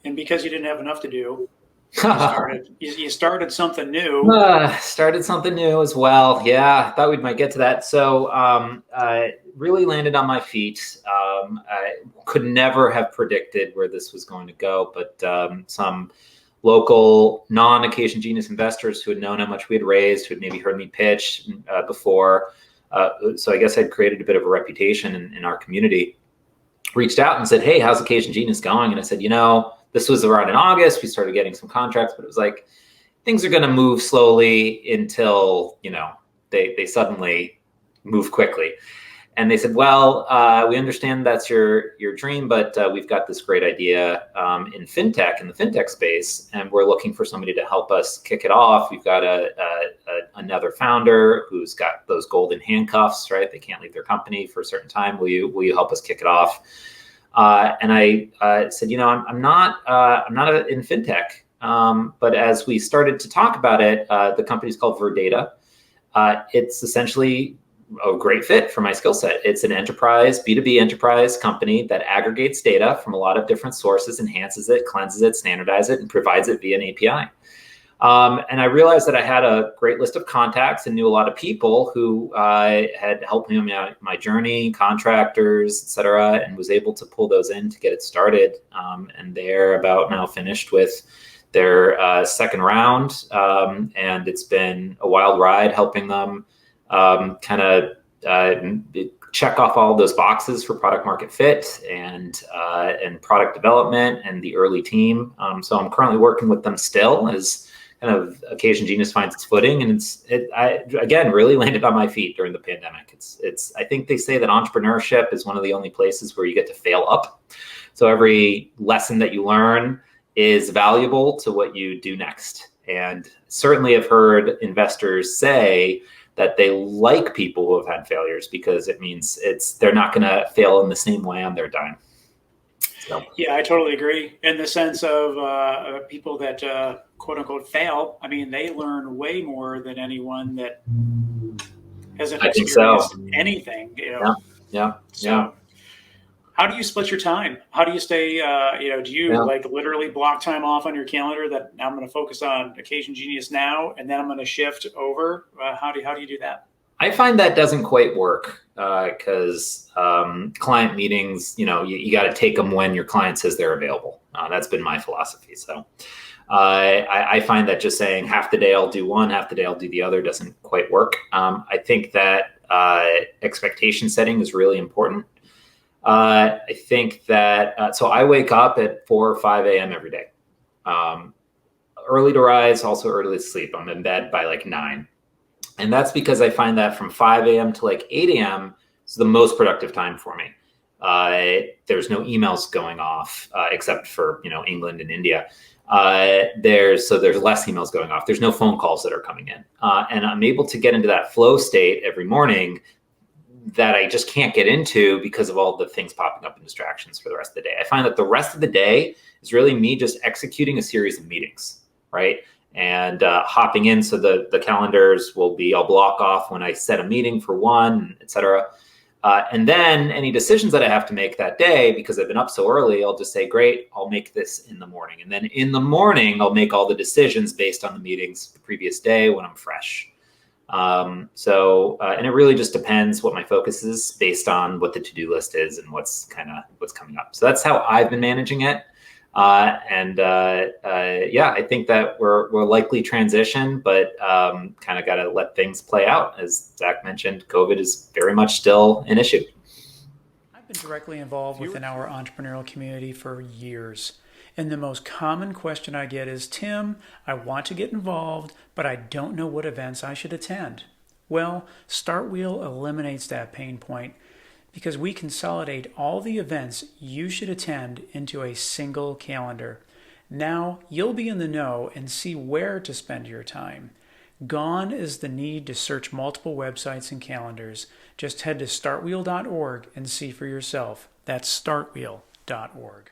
and because you didn't have enough to do, you started something new. Started something new as well. Yeah, thought we might get to that. So really landed on my feet. I could never have predicted where this was going to go, but some local non-OccasionGenius investors who had known how much we had raised, who had maybe heard me pitch before. So I guess I'd created a bit of a reputation in our community. Reached out and said, "Hey, how's OccasionGenius going?" And I said, this was around in August. We started getting some contracts, but it was like, things are going to move slowly until, they suddenly move quickly. And they said, well, we understand that's your dream, but we've got this great idea in the fintech space, and we're looking for somebody to help us kick it off. We've got another founder who's got those golden handcuffs, right? They can't leave their company for a certain time. Will you help us kick it off? And I said, I'm not in fintech. But as we started to talk about it, the company's called Verdata. It's essentially a great fit for my skill set. It's an enterprise, B2B enterprise company that aggregates data from a lot of different sources, enhances it, cleanses it, standardizes it, and provides it via an API. And I realized that I had a great list of contacts and knew a lot of people who had helped me on my journey, contractors, et cetera, and was able to pull those in to get it started. And they're about now finished with their second round. And it's been a wild ride helping them kind of check off all those boxes for product market fit and product development and the early team. So I'm currently working with them still as kind of OccasionGenius finds its footing, and I again really landed on my feet during the pandemic. I think they say that entrepreneurship is one of the only places where you get to fail up. So every lesson that you learn is valuable to what you do next. And certainly I've heard investors say that they like people who have had failures because it means they're not going to fail in the same way on their dime. So. Yeah, I totally agree. In the sense of people that quote unquote fail, I mean, they learn way more than anyone that hasn't experienced anything. Yeah. How do you split your time? How do you stay? Do you like literally block time off on your calendar that I'm going to focus on OccasionGenius now, and then I'm going to shift over? How do you do that? I find that doesn't quite work because client meetings, you got to take them when your client says they're available. That's been my philosophy. So I find that just saying half the day I'll do one, half the day I'll do the other doesn't quite work. I think that expectation setting is really important. I think that, so I wake up at 4 or 5 a.m. every day. Early to rise, also early to sleep. I'm in bed by like 9. And that's because I find that from 5 a.m. to like 8 a.m. is the most productive time for me. There's no emails going off except for, England and India. There's less emails going off. There's no phone calls that are coming in. And I'm able to get into that flow state every morning that I just can't get into because of all the things popping up in distractions for the rest of the day. I find that the rest of the day is really me just executing a series of meetings, right? And hopping in, so the calendars I'll block off when I set a meeting for one, et cetera. And then any decisions that I have to make that day, because I've been up so early, I'll just say, great, I'll make this in the morning. And then in the morning, I'll make all the decisions based on the meetings the previous day when I'm fresh. And it really just depends what my focus is based on what the to-do list is and what's coming up. So that's how I've been managing it. I think that we're likely transition, but kind of got to let things play out. As Zack mentioned, COVID is very much still an issue. I've been directly involved within our entrepreneurial community for years. And the most common question I get is, Tim, I want to get involved, but I don't know what events I should attend. Well, StartWheel eliminates that pain point because we consolidate all the events you should attend into a single calendar. Now you'll be in the know and see where to spend your time. Gone is the need to search multiple websites and calendars. Just head to startwheel.org and see for yourself. That's startwheel.org.